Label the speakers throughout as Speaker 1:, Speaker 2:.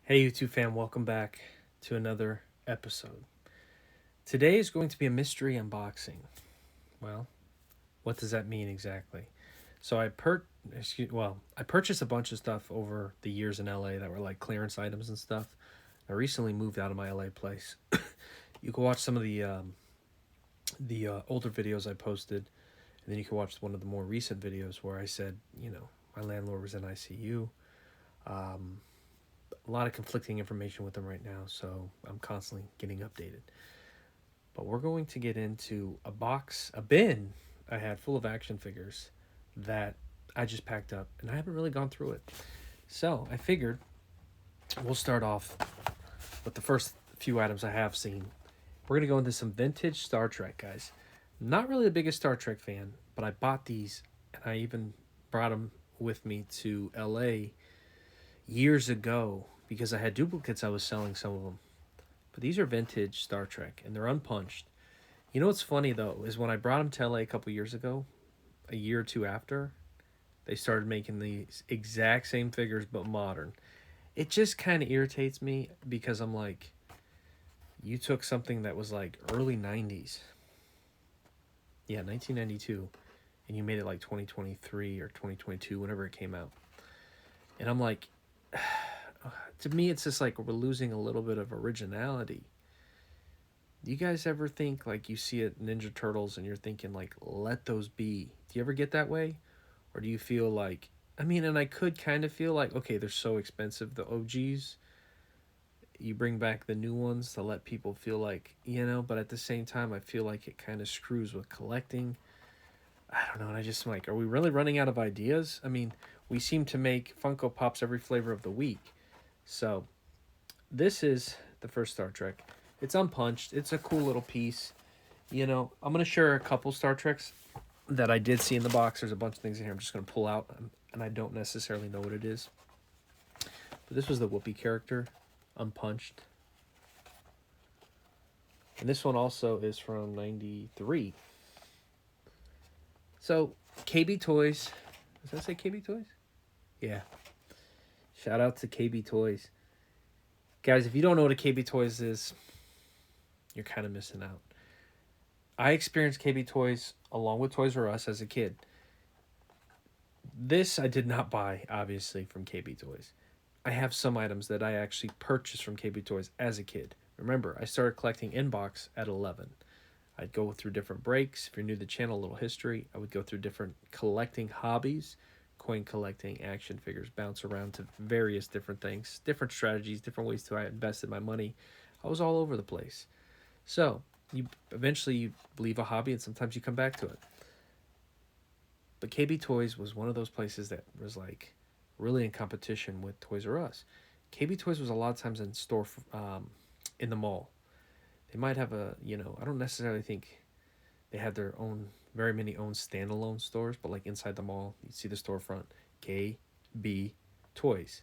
Speaker 1: Hey, YouTube fam, welcome back to another episode. Today is going to be a mystery unboxing. Well, what does that mean exactly? So I purchased a bunch of stuff over the years in LA that were like clearance items and stuff. I recently moved out of my LA place. You can watch some of the older videos I posted, and then you can watch one of the more recent videos where I said, my landlord was in ICU. Um, a lot of conflicting information with them right now, so I'm constantly getting updated. But we're going to get into a bin I had full of action figures that I just packed up, and I haven't really gone through it. So I figured we'll start off with the first few items I have seen. We're going to go into some vintage Star Trek, guys. Not really the biggest Star Trek fan, but I bought these, and I even brought them with me to LA years ago because I had duplicates I was selling some of them. But these are vintage Star Trek, and they're unpunched. You know what's funny though is when I brought them to LA a couple years ago, a year or two after, they started making these exact same figures but modern. It just kind of irritates me because I'm like, you took something that was like early 90s. Yeah, 1992, and you made it like 2023 or 2022 whenever it came out. And I'm like, to me it's just like we're losing a little bit of originality. Do you guys ever think like you see it Ninja Turtles and you're thinking like let those be? Do you ever get that way? Or do you feel like I mean, and I could kind of feel like okay, they're so expensive the OGs. You bring back the new ones to let people feel like, but at the same time I feel like it kind of screws with collecting. I don't know, and I just am like, are we really running out of ideas? I mean, we seem to make Funko Pops every flavor of the week. So, this is the first Star Trek. It's unpunched. It's a cool little piece. I'm going to share a couple Star Treks that I did see in the box. There's a bunch of things in here I'm just going to pull out, and I don't necessarily know what it is. But this was the Whoopi character, unpunched. And this one also is from 93. So, KB Toys. Does that say KB Toys? Yeah. Shout out to KB Toys. Guys, if you don't know what a KB Toys is, you're kind of missing out. I experienced KB Toys along with Toys R Us as a kid. This I did not buy, obviously, from KB Toys. I have some items that I actually purchased from KB Toys as a kid. Remember, I started collecting inbox at 11. I'd go through different breaks. If you're new to the channel, a little history. I would go through different collecting hobbies, coin collecting, action figures, bounce around to various different things, different strategies, different ways to I invested my money. I was all over the place. So, you leave a hobby and sometimes you come back to it. But KB Toys was one of those places that was like really in competition with Toys R Us. KB Toys was a lot of times in store in the mall. They might have I don't necessarily think they had their own very many own standalone stores, but like inside the mall, you'd see the storefront KB Toys.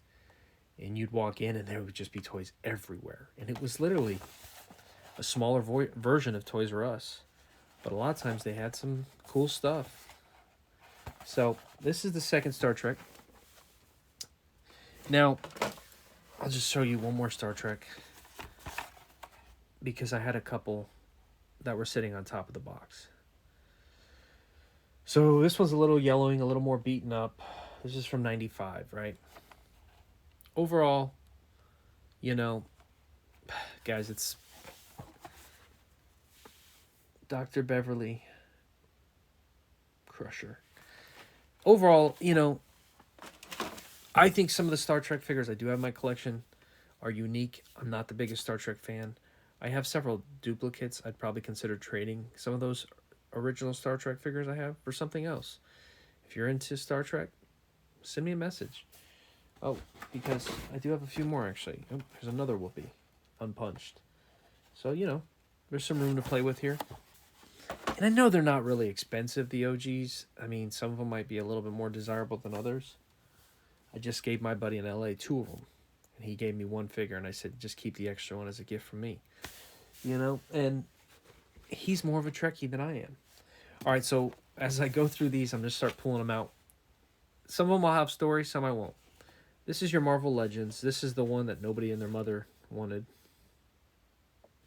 Speaker 1: And you'd walk in and there would just be toys everywhere. And it was literally a smaller version of Toys R Us. But a lot of times they had some cool stuff. So this is the second Star Trek. Now, I'll just show you one more Star Trek because I had a couple that were sitting on top of the box. So this one's a little yellowing, a little more beaten up. This is from 95, right? Overall, you know, guys, it's Dr. Beverly Crusher. Overall, I think some of the Star Trek figures I do have in my collection are unique. I'm not the biggest Star Trek fan. I have several duplicates. I'd probably consider trading some of those original Star Trek figures I have for something else. If you're into Star Trek, send me a message. Oh, because I do have a few more actually. Oh, there's another Whoopi, unpunched. So, there's some room to play with here. And I know they're not really expensive, the OGs. I mean, some of them might be a little bit more desirable than others. I just gave my buddy in LA two of them. And he gave me one figure, and I said, just keep the extra one as a gift from me. And he's more of a Trekkie than I am. All right, so as I go through these, I'm going to start pulling them out. Some of them will have stories, some I won't. This is your Marvel Legends. This is the one that nobody and their mother wanted.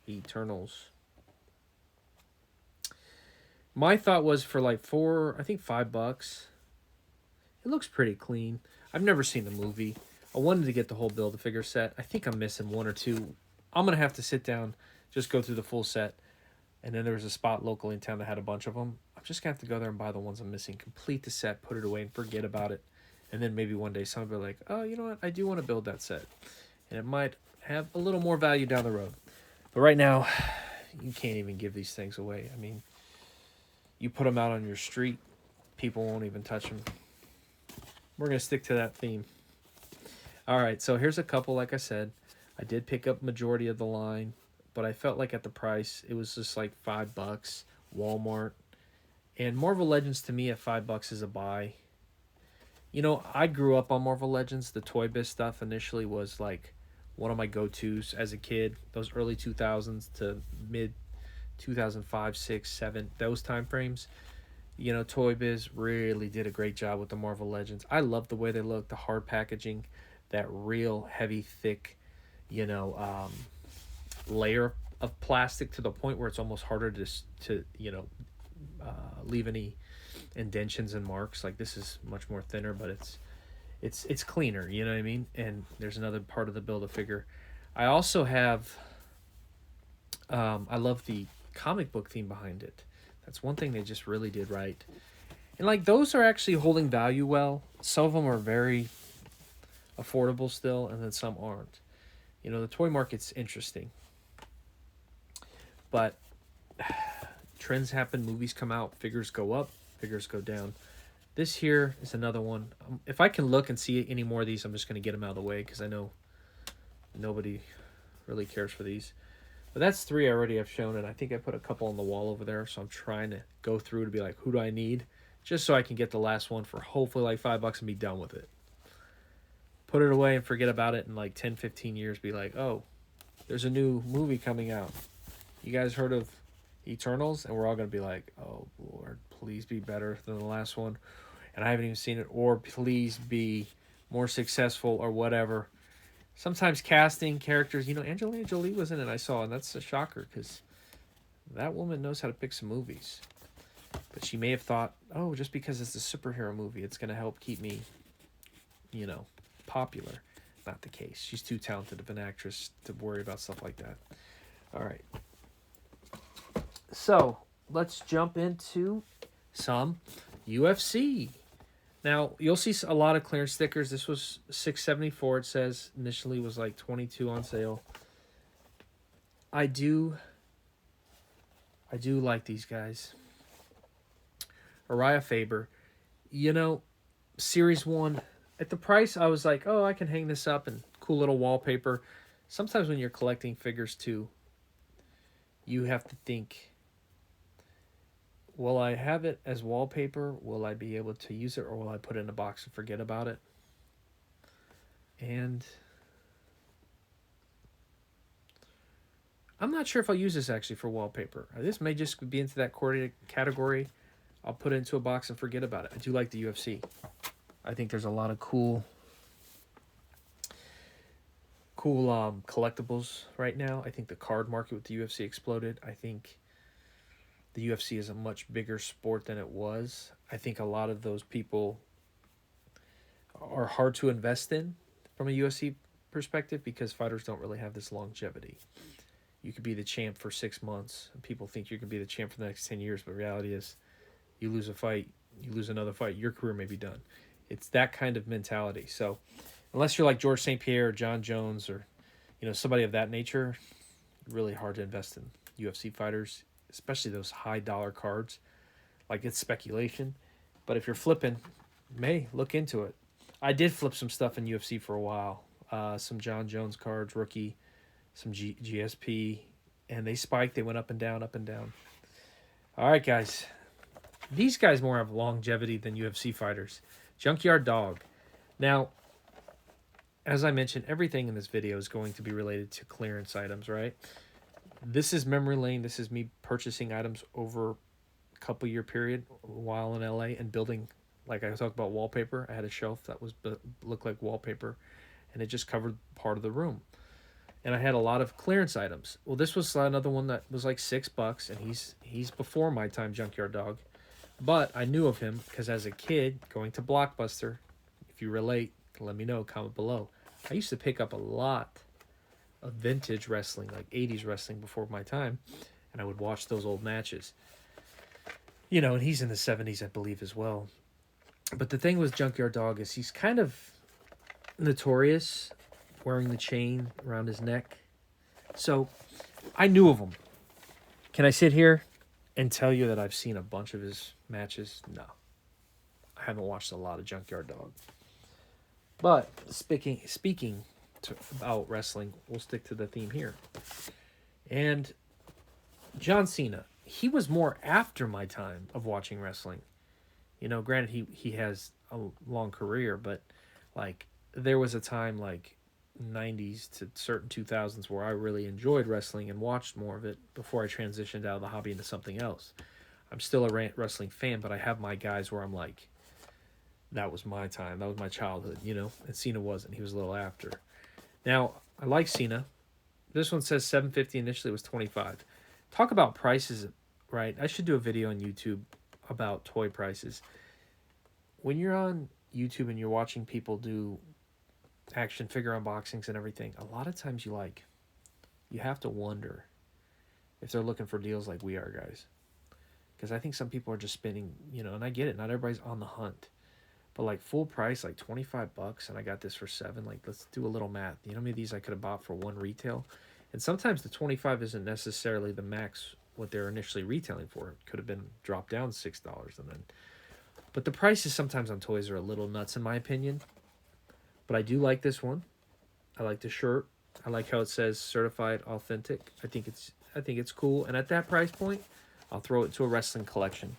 Speaker 1: Eternals. My thought was for like I think $5. It looks pretty clean. I've never seen the movie. I wanted to get the whole Build-A-Figure set. I think I'm missing one or two. I'm going to have to sit down, just go through the full set. And then there was a spot locally in town that had a bunch of them. I'm just going to have to go there and buy the ones I'm missing. Complete the set, put it away, and forget about it. And then maybe one day somebody will be like, oh, you know what? I do want to build that set. And it might have a little more value down the road. But right now, you can't even give these things away. I mean, you put them out on your street, people won't even touch them. We're going to stick to that theme. All right, so here's a couple, like I said. I did pick up majority of the line, but I felt like at the price, it was just like $5, Walmart. And Marvel Legends to me at $5 is a buy. You know, I grew up on Marvel Legends. The Toy Biz stuff initially was like one of my go-tos as a kid. Those early 2000s to mid 2005, 6, 7, those time frames. You know, Toy Biz really did a great job with the Marvel Legends. I love the way they look, the hard packaging, that real heavy, thick, layer of plastic to the point where it's almost harder to leave any indentions and marks. Like this is much more thinner, but it's cleaner. You know what I mean? And there's another part of the Build-A-Figure. I also have. I love the comic book theme behind it. That's one thing they just really did right. And like those are actually holding value well. Some of them are very affordable still, and then some aren't. You know, the toy market's interesting. But trends happen, movies come out, figures go up, figures go down. This here is another one. If I can look and see any more of these, I'm just going to get them out of the way because I know nobody really cares for these. But that's 3 I already have shown, and I think I put a couple on the wall over there, so I'm trying to go through to be like, who do I need? Just so I can get the last one for hopefully like $5 and be done with it. Put it away and forget about it in like 10, 15 years. Be like, oh, there's a new movie coming out. You guys heard of Eternals? And we're all going to be like, oh, Lord, please be better than the last one. And I haven't even seen it. Or please be more successful or whatever. Sometimes casting characters, Angelina Jolie was in it, I saw, and that's a shocker because that woman knows how to pick some movies. But she may have thought, oh, just because it's a superhero movie, it's going to help keep me, popular. Not the case. She's too talented of an actress to worry about stuff like that. All right. So let's jump into some UFC. Now, you'll see a lot of clearance stickers. This was $6.74, it says. Initially was like $22 on sale. I do like these guys. Uriah Faber. Series 1. At the price, I was like, oh, I can hang this up and cool little wallpaper. Sometimes when you're collecting figures, too, you have to think, will I have it as wallpaper? Will I be able to use it? Or will I put it in a box and forget about it? And I'm not sure if I'll use this actually for wallpaper. This may just be into that category. I'll put it into a box and forget about it. I do like the UFC. I think there's a lot of cool collectibles right now. I think the card market with the UFC exploded. I think the UFC is a much bigger sport than it was. I think a lot of those people are hard to invest in from a UFC perspective because fighters don't really have this longevity. You could be the champ for 6 months, and people think you can be the champ for the next 10 years, but reality is you lose a fight, you lose another fight, your career may be done. It's that kind of mentality. So unless you're like George St. Pierre or John Jones or somebody of that nature, really hard to invest in UFC fighters, especially those high dollar cards. Like it's speculation. But if you're flipping, may look into it. I did flip some stuff in UFC for a while. Some John Jones cards, rookie, some GSP, and they spiked. They went up and down, up and down. All right, guys. These guys more have longevity than UFC fighters. Junkyard Dog. Now, as I mentioned, everything in this video is going to be related to clearance items, right? This is memory lane. This is me purchasing items over a couple year period while in LA and building like I talked about wallpaper. I had a shelf that looked like wallpaper, and it just covered part of the room. And I had a lot of clearance items. Well, this was another one that was like $6, and he's before my time, Junkyard Dog. But I knew of him because as a kid, going to Blockbuster, if you relate, let me know, comment below. I used to pick up a lot of vintage wrestling, like 80s wrestling before my time, and I would watch those old matches. You know, and he's in the 70s, I believe, as well. But the thing with Junkyard Dog is he's kind of notorious wearing the chain around his neck. So I knew of him. Can I sit here and tell you that I've seen a bunch of his matches? No. I haven't watched a lot of Junkyard Dog. But speaking about wrestling, we'll stick to the theme here. And John Cena, he was more after my time of watching wrestling. You know, granted he has a long career, but like there was a time like 90s to certain 2000s where I really enjoyed wrestling and watched more of it before I transitioned out of the hobby into something else. I'm still a wrestling fan, but I have my guys where I'm like, that was my time. That was my childhood, you know? And Cena wasn't. He was a little after. Now, I like Cena. This one says $7.50. Initially, it was $25. Talk about prices, right? I should do a video on YouTube about toy prices. When you're on YouTube and you're watching people do action figure unboxings and everything, a lot of times you have to wonder if they're looking for deals like we are, guys. Because I think some people are just spending, you know, and I get it. Not everybody's on the hunt. But like full price, like $25, and I got this for $7. Like, let's do a little math. You know how many of these I could have bought for one retail? And sometimes the 25 isn't necessarily the max what they're initially retailing for. It could have been dropped down $6 and then. But the prices sometimes on toys are a little nuts in my opinion. But I do like this one. I like the shirt. I like how it says certified authentic. I think it's cool. And at that price point, I'll throw it to a wrestling collection.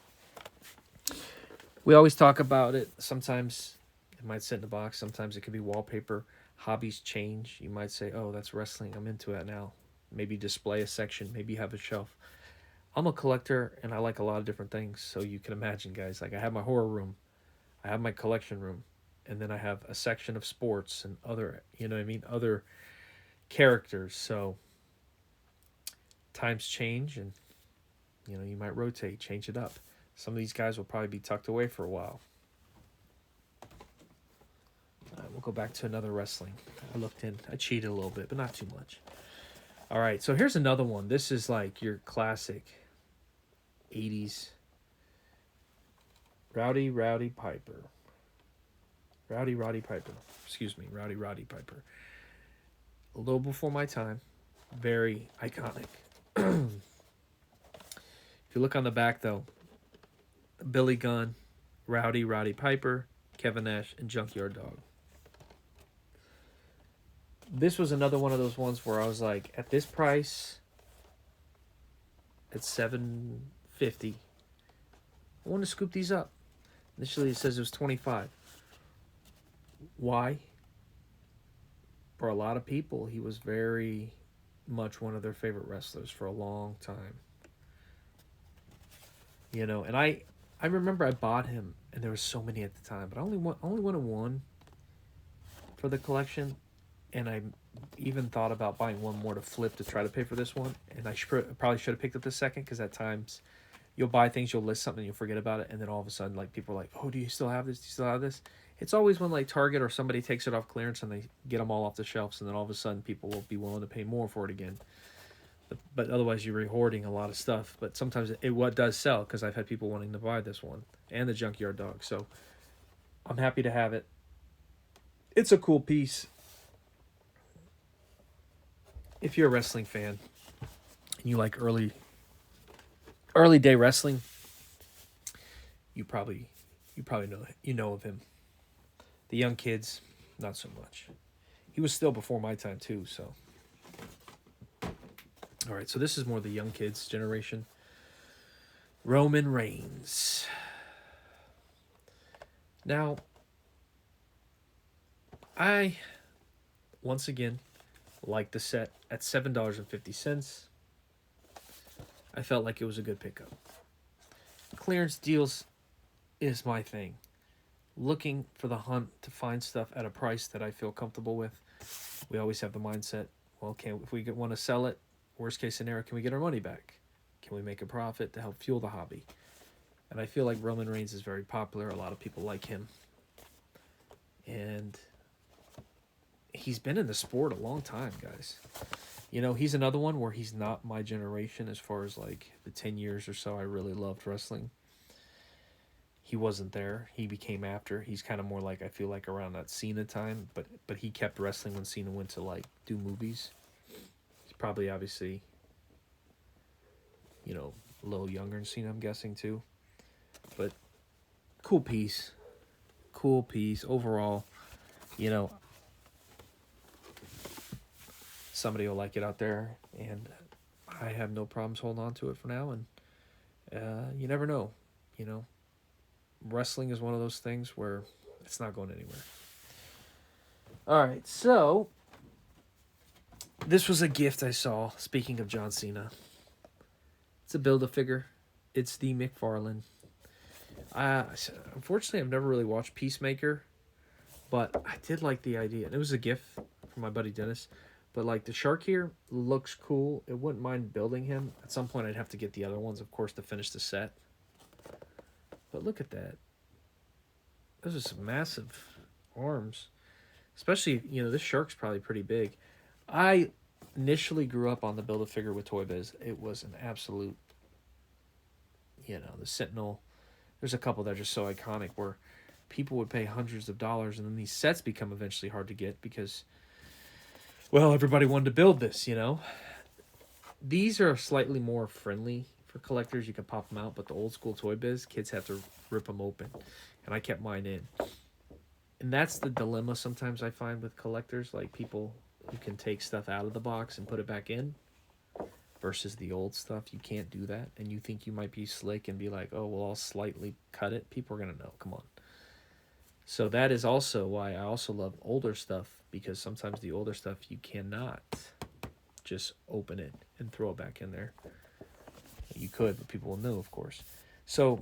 Speaker 1: We always talk about it. Sometimes it might sit in the box. Sometimes it could be wallpaper. Hobbies change. You might say, oh, that's wrestling. I'm into it now. Maybe display a section. Maybe have a shelf. I'm a collector, and I like a lot of different things. So you can imagine, guys. Like, I have my horror room. I have my collection room. And then I have a section of sports and other, you know what I mean? Other characters. So times change, and, you know, you might rotate, change it up. Some of these guys will probably be tucked away for a while. All right, we'll go back to another wrestling. I cheated a little bit, but not too much. All right, so here's another one. This is like your classic 80s. Rowdy Piper. Rowdy Piper. Excuse me, Rowdy Piper. A little before my time. Very iconic. If you look on the back, though, Billy Gunn, Rowdy Piper, Kevin Nash, and Junkyard Dog. This was another one of those ones where I was like, at this price, at $7.50, I want to scoop these up. Initially, it says it was $25. Why? For a lot of people, he was very much one of their favorite wrestlers for a long time. You know, and I remember I bought him, and there were so many at the time, but I only wanted one for the collection, and I even thought about buying one more to flip to try to pay for this one, and I probably should have picked up the second, because at times you'll buy things, you'll list something, you'll forget about it, and then all of a sudden, like, people are like, oh, do you still have this? Do you still have this? It's always when, like, Target or somebody takes it off clearance and they get them all off the shelves, and then all of a sudden people will be willing to pay more for it again. But otherwise, you're hoarding a lot of stuff. But sometimes what does sell, because I've had people wanting to buy this one and the Junkyard Dog. So I'm happy to have it. It's a cool piece. If you're a wrestling fan and you like early day wrestling, you probably know of him. The young kids, not so much. He was still before my time too, so. All right, so this is more the young kids generation. Roman Reigns. Now, I, once again, like the set at $7.50. I felt like it was a good pickup. Clearance deals is my thing. looking for the hunt to find stuff at a price that I feel comfortable with. We always have the mindset, well, if we want to sell it, worst case scenario, can we get our money back? Can we make a profit to help fuel the hobby? And I feel like Roman Reigns is very popular. A lot of people like him. And he's been in the sport a long time, guys. You know, he's another one where he's not my generation as far as like the 10 years or so I really loved wrestling. He wasn't there. He became after. He's kind of more like, I feel like around that Cena time, but he kept wrestling when Cena went to like do movies. He's probably obviously, you know, a little younger than Cena, I'm guessing too. But cool piece. Cool piece overall. You know, somebody will like it out there, and I have no problems holding on to it for now. And you never know, you know. Wrestling is one of those things where it's not going anywhere. All right, so this was a gift I saw. Speaking of John Cena, it's a Build-A-Figure. It's the McFarlane. Unfortunately, I've never really watched Peacemaker, but I did like the idea. And it was a gift from my buddy Dennis. But like the shark here looks cool. It wouldn't mind building him. At some point, I'd have to get the other ones, of course, to finish the set. But look at that. Those are some massive arms. Especially, you know, this shark's probably pretty big. I initially grew up on the Build-A-Figure with Toy Biz. It was an absolute, you know, the Sentinel. There's a couple that are just so iconic where people would pay hundreds of dollars, and then these sets become eventually hard to get because, well, everybody wanted to build this, you know. These are slightly more friendly for collectors. You can pop them out, but the old school Toy Biz, kids have to rip them open. And I kept mine in. And that's the dilemma sometimes I find with collectors, like people who can take stuff out of the box and put it back in versus the old stuff. You can't do that. And you think you might be slick and be like, oh, well, I'll slightly cut it. People are going to know. Come on. So that is also why I also love older stuff, because sometimes the older stuff you cannot just open it and throw it back in there. You could, but people will know, of course. So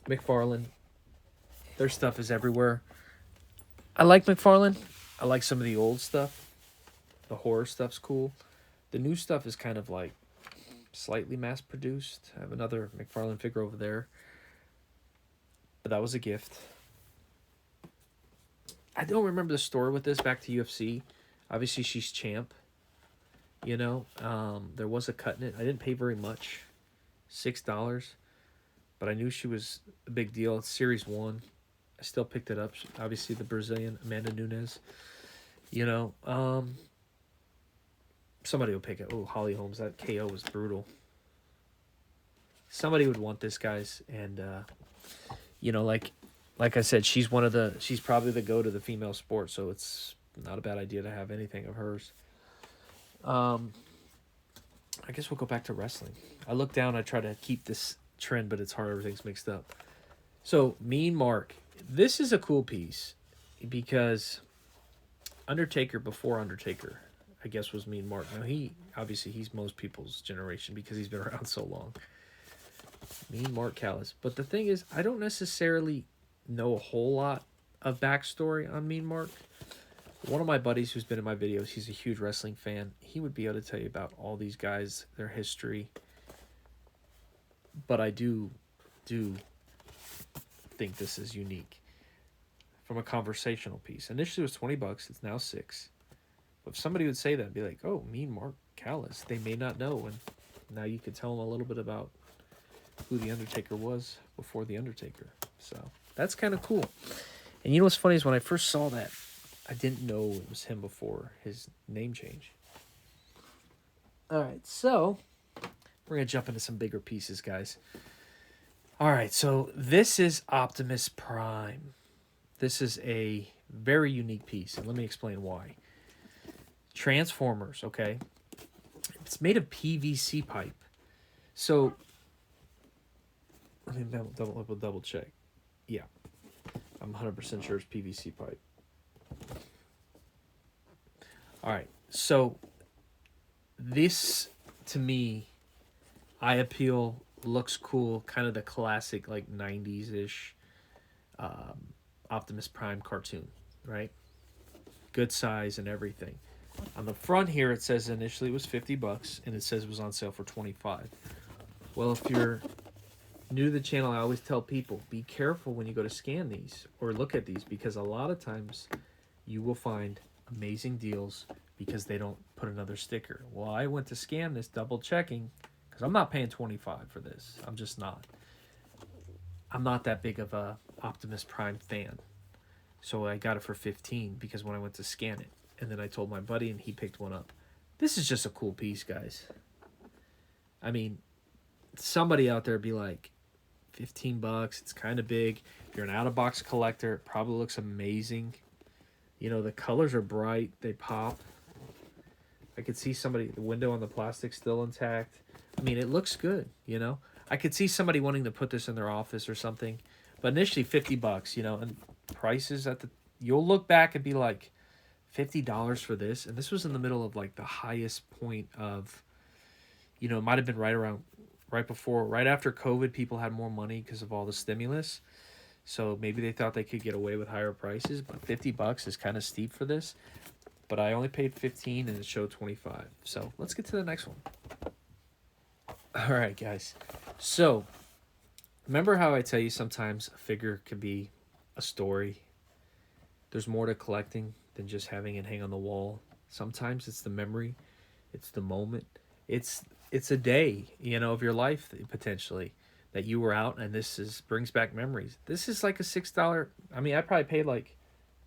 Speaker 1: McFarlane, their stuff is everywhere. I like McFarlane. I like some of the old stuff. The horror stuff's cool. The new stuff is kind of like slightly mass produced. I have another McFarlane figure over there. But that was a gift. I don't remember the story with this. Back to UFC. Obviously, she's champ. You know, there was a cut in it. I didn't pay very much. $6. But I knew she was a big deal. It's Series 1. I still picked it up. Obviously, the Brazilian Amanda Nunes. You know, somebody will pick it. Oh, Holly Holmes. That KO was brutal. Somebody would want this, guys. And, you know, like I said, she's probably the go to the female sport. So it's not a bad idea to have anything of hers. I guess we'll go back to wrestling. I look down. I try to keep this trend, but it's hard. Everything's mixed up. So, Mean Mark. This is a cool piece because Undertaker before Undertaker, I guess, was Mean Mark. Now, he's most people's generation because he's been around so long. Mean Mark Callis. But the thing is, I don't necessarily know a whole lot of backstory on Mean Mark. One of my buddies who's been in my videos, he's a huge wrestling fan. He would be able to tell you about all these guys, their history. But I do think this is unique from a conversational piece. Initially it was $20, it's now $6. But if somebody would say that and be like, oh, Mean Mark Callis, they may not know. And now you could tell them a little bit about who the Undertaker was before the Undertaker. So that's kind of cool. And you know what's funny is when I first saw that, I didn't know it was him before his name change. All right, so we're going to jump into some bigger pieces, guys. All right, so this is Optimus Prime. This is a very unique piece, and let me explain why. Transformers, okay? It's made of PVC pipe. So, let me double check. Yeah, I'm 100% sure it's PVC pipe. All right, so this, to me, eye appeal, looks cool, kind of the classic, like, 90s-ish Optimus Prime cartoon, right? Good size and everything. On the front here, it says initially it was $50, and it says it was on sale for 25. Well, if you're new to the channel, I always tell people be careful when you go to scan these or look at these, because a lot of times you will find amazing deals because they don't put another sticker. Well, I went to scan this, double checking, because I'm not paying 25 for this. I'm just not. I'm not that big of a Optimus Prime fan. So I got it for 15 because when I went to scan it, and then I told my buddy and he picked one up. This is just a cool piece, guys. I mean, somebody out there be like, $15, it's kind of big. If you're an out-of-box collector, it probably looks amazing. You know, the colors are bright, they pop. I could see somebody, the window on the plastic still intact. I mean, it looks good, you know. I could see somebody wanting to put this in their office or something. But initially $50, you know, and prices at the, you'll look back and be like, $50 for this. And this was in the middle of like the highest point of, you know, it might have been right after COVID, people had more money because of all the stimulus. So maybe they thought they could get away with higher prices, but $50 is kind of steep for this. But I only paid 15 and it showed 25. So let's get to the next one. All right, guys. So remember how I tell you sometimes a figure can be a story? There's more to collecting than just having it hang on the wall. Sometimes it's the memory, it's the moment, it's a day, you know, of your life potentially that you were out, and this is brings back memories. This is like a $6. I mean, I probably paid like,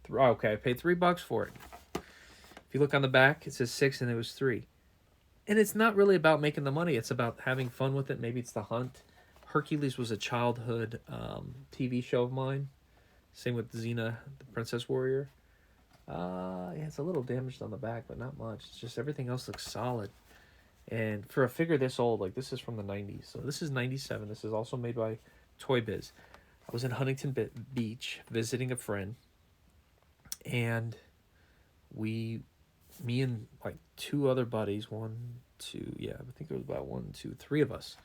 Speaker 1: I paid $3 for it. If you look on the back, it says 6 and it was 3. And it's not really about making the money. It's about having fun with it. Maybe it's the hunt. Hercules was a childhood TV show of mine. Same with Xena, the Princess Warrior. Yeah, it's a little damaged on the back, but not much. It's just everything else looks solid. And for a figure this old, like this is from the 90s. So this is 97. This is also made by Toy Biz. I was in Huntington Beach visiting a friend. And me and like 2 other buddies, I think it was about 3 of us.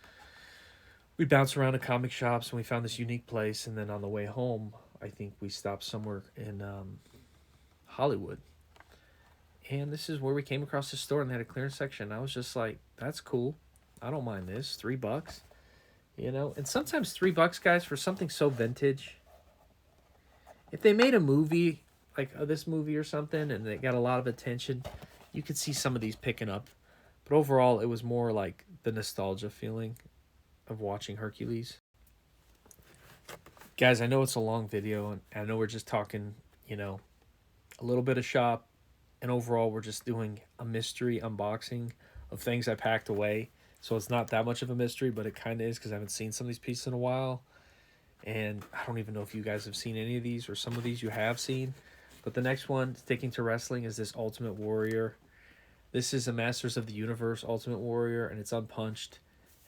Speaker 1: We bounced around to comic shops and we found this unique place. And then on the way home, I think we stopped somewhere in Hollywood. And this is where we came across the store and they had a clearance section. I was just like, that's cool. I don't mind this. $3. You know? And sometimes $3, guys, for something so vintage. If they made a movie, like this movie or something, and they got a lot of attention, you could see some of these picking up. But overall, it was more like the nostalgia feeling of watching Hercules. Guys, I know it's a long video, and I know we're just talking, you know, a little bit of shop, and overall we're just doing a mystery unboxing of things I packed away. So it's not that much of a mystery, but it kind of is because I haven't seen some of these pieces in a while. And I don't even know if you guys have seen any of these or some of these you have seen. But the next one, sticking to wrestling, is this Ultimate Warrior. This is a Masters of the Universe Ultimate Warrior, and it's unpunched.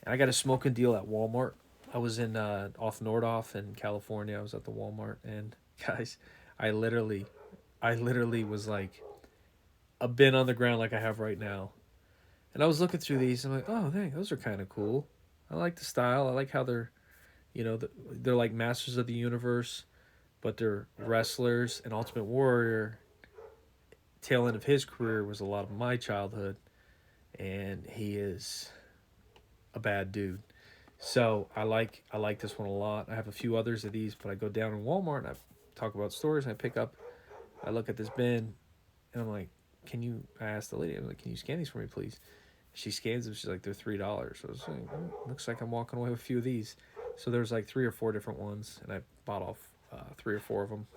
Speaker 1: And I got a smoking deal at Walmart. I was in off Nordhoff in California. I was at the Walmart, and guys, I literally was like a bin on the ground like I have right now. And I was looking through these. I'm like, oh, dang, those are kind of cool. I like the style. I like how they're, you know, they're like Masters of the Universe, but they're wrestlers. And Ultimate Warrior, tail end of his career was a lot of my childhood, and he is a bad dude. So I like this one a lot. I have a few others of these, but I go down in Walmart and I talk about stores. And I look at this bin, and I'm like, I asked the lady, I'm like, can you scan these for me, please? She scans them. She's like, they're $3. So I was like, looks like I'm walking away with a few of these. So there's like 3 or 4 different ones, and I bought off 3 or 4 of them.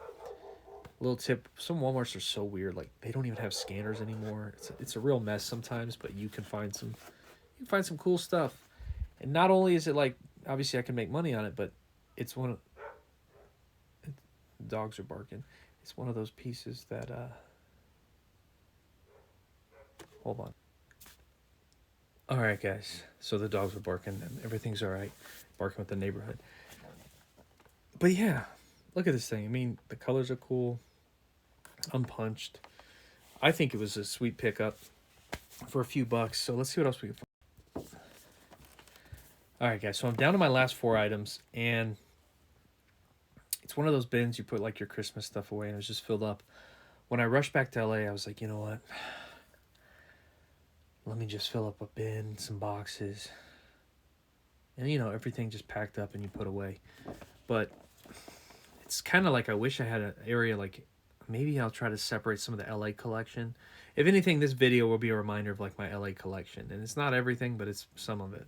Speaker 1: Little tip: some Walmarts are so weird. Like they don't even have scanners anymore. It's a real mess sometimes, but you can find some cool stuff. And not only is it like, obviously I can make money on it, but it's dogs are barking. It's one of those pieces that hold on. All right, guys. So the dogs were barking and everything's all right. Barking with the neighborhood. But yeah, look at this thing. I mean, the colors are cool. Unpunched. I think it was a sweet pickup for a few bucks. So let's see what else we can find. All right, guys. So I'm down to my last 4 items, and It's one of those bins you put like your Christmas stuff away, and it was just filled up. When I rushed back to LA, I was like, you know what? Let me just fill up a bin, some boxes, and everything just packed up and you put away. But it's kind of like I wish I had an area like maybe I'll try to separate some of the LA collection. If anything, this video will be a reminder of like my LA collection, and it's not everything, but it's some of it.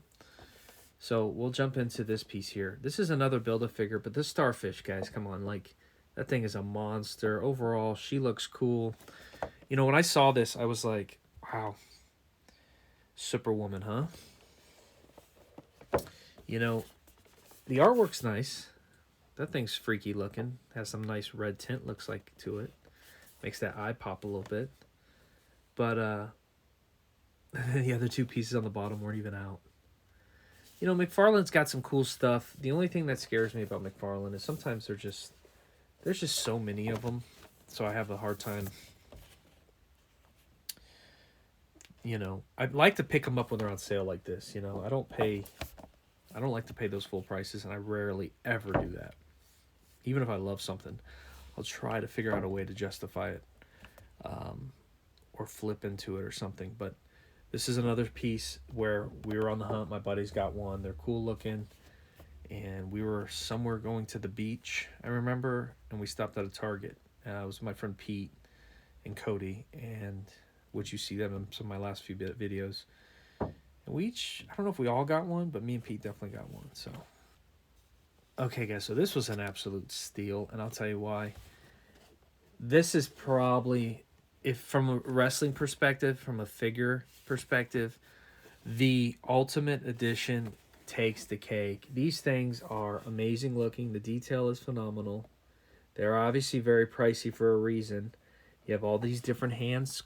Speaker 1: So we'll jump into this piece here. This is another Build-A-Figure, but this starfish, guys, come on, like that thing is a monster. Overall, she looks cool. When I saw this, I was like, wow, Superwoman, huh? The artwork's nice. That thing's freaky looking. Has some nice red tint, looks like, to it. Makes that eye pop a little bit. But the other two pieces on the bottom weren't even out. McFarlane's got some cool stuff. The only thing that scares me about McFarlane is sometimes there's just so many of them. So I have a hard time. I'd like to pick them up when they're on sale like this. I don't like to pay those full prices, and I rarely ever do that. Even if I love something, I'll try to figure out a way to justify it, or flip into it or something. But this is another piece where we were on the hunt. My buddies got one. They're cool looking. And we were somewhere going to the beach, I remember, and we stopped at a Target. It was my friend Pete and Cody, and which you see them in some of my last few videos. And we each, I don't know if we all got one, but me and Pete definitely got one. So, okay, guys, so this was an absolute steal, and I'll tell you why. This is probably, if from a wrestling perspective, from a figure perspective, the Ultimate Edition takes the cake. These things are amazing looking. The detail is phenomenal. They're obviously very pricey for a reason. You have all these different hands.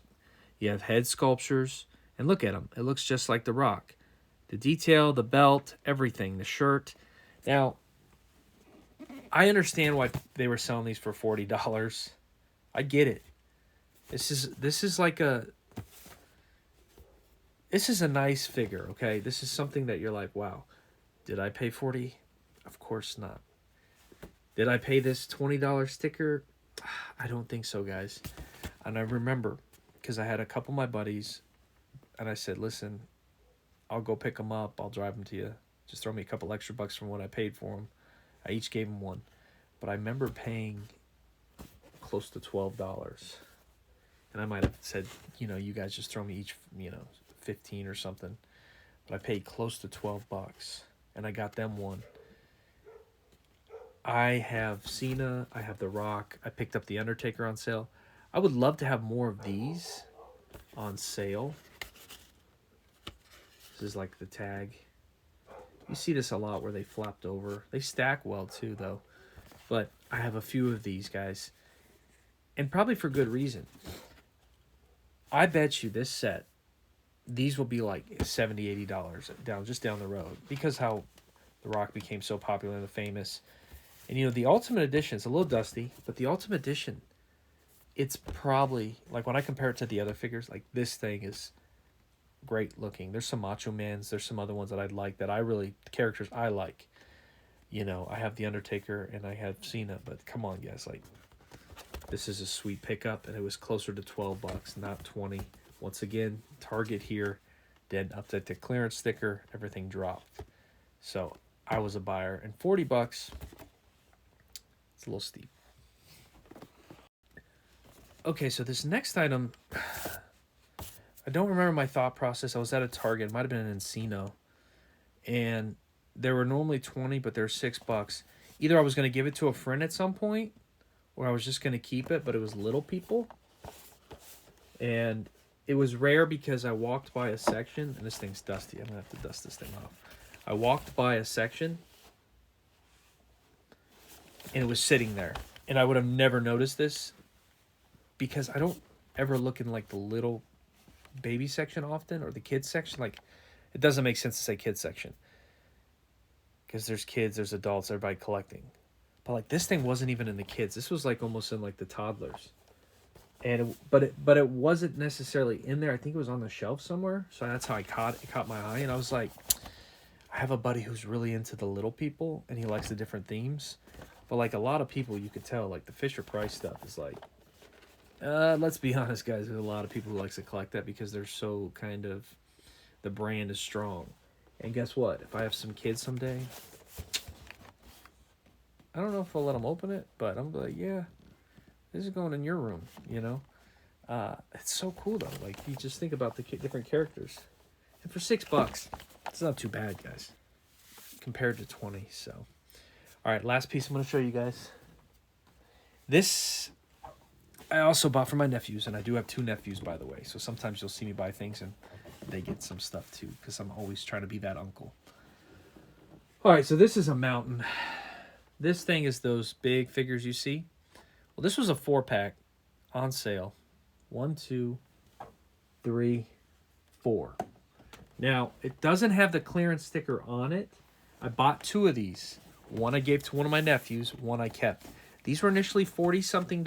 Speaker 1: You have head sculptures. And look at them. It looks just like The Rock. The detail, the belt, everything, the shirt. Now, I understand why they were selling these for $40. I get it. This is a nice figure, okay? This is something that you're like, wow, did I pay $40? Of course not. Did I pay this $20 sticker? I don't think so, guys. And I remember, because I had a couple of my buddies, and I said, listen, I'll go pick them up. I'll drive them to you. Just throw me a couple extra bucks from what I paid for them. I each gave them one. But I remember paying close to $12. And I might have said, you guys just throw me each, 15 or something. But I paid close to $12. And I got them one. I have Cena. I have The Rock. I picked up The Undertaker on sale. I would love to have more of these on sale. This is like the tag. You see this a lot where they flopped over. They stack well too, though. But I have a few of these guys. And probably for good reason. I bet you this set, these will be like $70, $80 down the road. Because how The Rock became so popular and famous. And the Ultimate Edition, it's a little dusty, but the Ultimate Edition, it's probably, like when I compare it to the other figures, like this thing is great looking. There's some Macho Mans, there's some other ones that I'd like that characters I like. I have The Undertaker and I have Cena, but come on, guys, like, this is a sweet pickup, and it was closer to $12, not 20. Once again, Target here, then up at the clearance sticker, everything dropped. So I was a buyer, and $40, it's a little steep. Okay, so this next item, I don't remember my thought process. I was at a Target. It might have been an Encino. And they were normally 20, but they're $6. Either I was going to give it to a friend at some point, or I was just going to keep it, but it was Little People. And it was rare because I walked by a section, and this thing's dusty. I'm going to have to dust this thing off. I walked by a section, and it was sitting there. And I would have never noticed this because I don't ever look in like the little baby section often, or the kids section. Like, it doesn't make sense to say kids section because there's kids, there's adults, everybody collecting. But like this thing wasn't even in the kids. This was like almost in like the toddlers. And but it wasn't necessarily in there. I think it was on the shelf somewhere. So that's how it caught my eye, and I was like, I have a buddy who's really into the Little People and he likes the different themes. But like a lot of people, you could tell like the Fisher Price stuff is like, let's be honest, guys. There's a lot of people who likes to collect that because they're so kind of, the brand is strong. And guess what? If I have some kids someday, I don't know if I'll let them open it, but I'm like, yeah, this is going in your room, you know? It's so cool though. Like you just think about the different characters. And for $6, it's not too bad, guys, compared to 20. So, all right, last piece I'm going to show you guys. This I also bought for my nephews, and I do have 2 nephews, by the way. So sometimes you'll see me buy things and they get some stuff too, because I'm always trying to be that uncle. All right, so this is a mountain. This thing is those big figures you see. Well, this was a 4-pack on sale. 1, 2, 3, 4. Now, it doesn't have the clearance sticker on it. I bought 2 of these. One I gave to one of my nephews, one I kept. These were initially $40-something.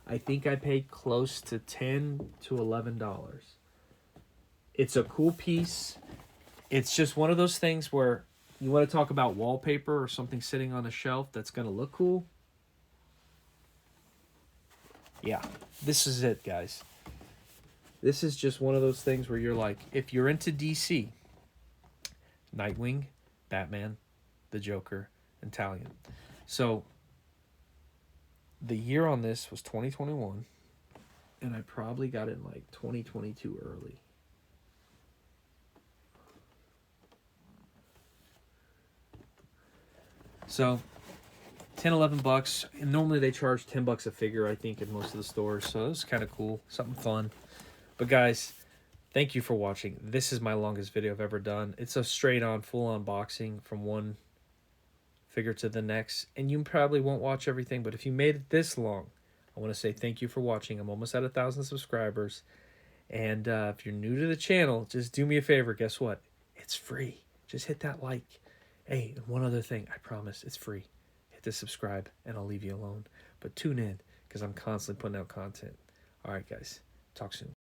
Speaker 1: I think I paid close to $10 to $11. It's a cool piece. It's just one of those things where you want to talk about wallpaper or something sitting on a shelf that's going to look cool. Yeah, this is it, guys. This is just one of those things where you're like, if you're into DC, Nightwing, Batman, the Joker, and Talion. So the year on this was 2021, and I probably got it in like 2022 early. So $10-11, and normally they charge $10 a figure, I think, in most of the stores. So it was kind of cool, something fun. But guys, thank you for watching. This is my longest video I've ever done. It's a straight-on, full unboxing from one figure to the next, and you probably won't watch everything, but if you made it this long, I want to say thank you for watching. I'm almost at 1,000 subscribers, and if you're new to the channel, just do me a favor. Guess what? It's free. Just hit that like. Hey, and one other thing, I promise, it's free. Hit the subscribe, and I'll leave you alone. But tune in, because I'm constantly putting out content. All right, guys. Talk soon.